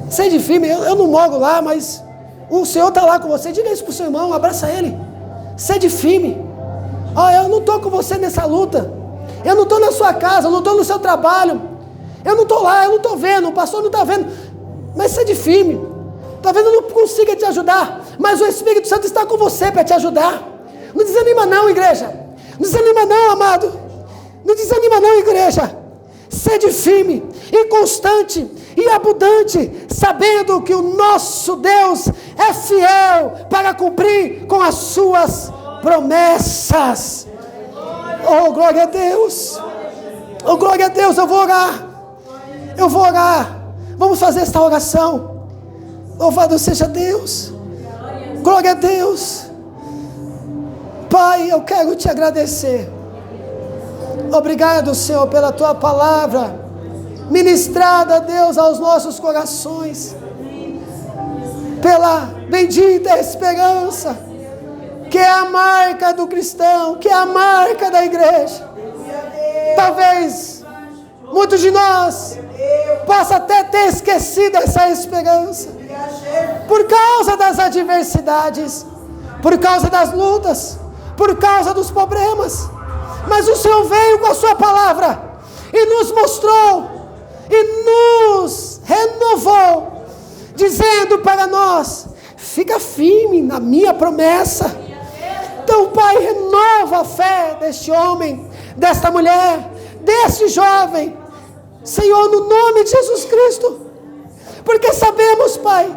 Seja firme. Eu não moro lá, mas o Senhor está lá com você. Diga isso para o seu irmão, abraça ele. Seja firme. Eu não estou com você nessa luta. Eu não estou na sua casa, eu não estou no seu trabalho. Eu não estou lá, eu não estou vendo, o pastor não está vendo. Mas seja firme. Talvez eu não consiga te ajudar, mas o Espírito Santo está com você para te ajudar. Não desanima não, igreja. Não desanima não, amado. Não desanima não, igreja. Sede firme e constante e abundante, sabendo que o nosso Deus é fiel para cumprir com as suas promessas. Oh, glória a Deus. Oh, glória a Deus. Eu vou orar. Vamos fazer esta oração. Louvado seja Deus. Glória a Deus. Pai, eu quero te agradecer. Obrigado, Senhor, pela tua palavra ministrada, Deus, aos nossos corações, pela bendita esperança, que é a marca do cristão, que é a marca da igreja. Talvez muitos de nós possa até ter esquecido essa esperança, por causa das adversidades, por causa das lutas, por causa dos problemas. Mas o Senhor veio com a sua palavra e nos mostrou e nos renovou, dizendo para nós: fica firme na minha promessa. Então, Pai, renova a fé deste homem, desta mulher, deste jovem, Senhor, no nome de Jesus Cristo, porque sabemos, Pai,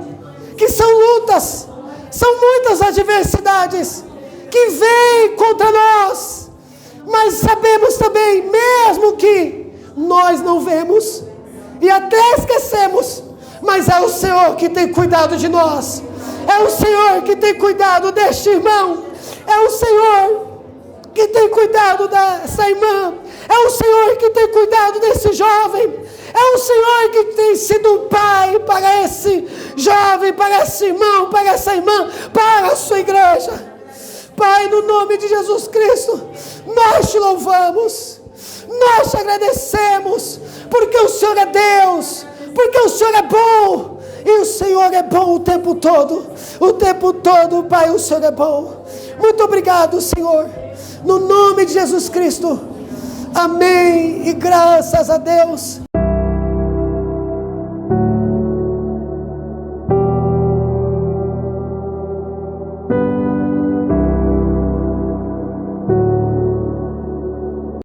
que são lutas, são muitas adversidades que vêm contra nós, mas sabemos também, mesmo que nós não vemos e até esquecemos, mas é o Senhor que tem cuidado de nós, é o Senhor que tem cuidado deste irmão, é o Senhor que tem cuidado dessa irmã, é o Senhor que tem cuidado desse jovem, é o Senhor que tem sido um pai para esse jovem, para esse irmão, para essa irmã, para a sua igreja. Pai, no nome de Jesus Cristo, nós te louvamos, nós te agradecemos, porque o Senhor é Deus, porque o Senhor é bom, e o Senhor é bom o tempo todo, Pai, o Senhor é bom. Muito obrigado, Senhor, no nome de Jesus Cristo, amém, e graças a Deus.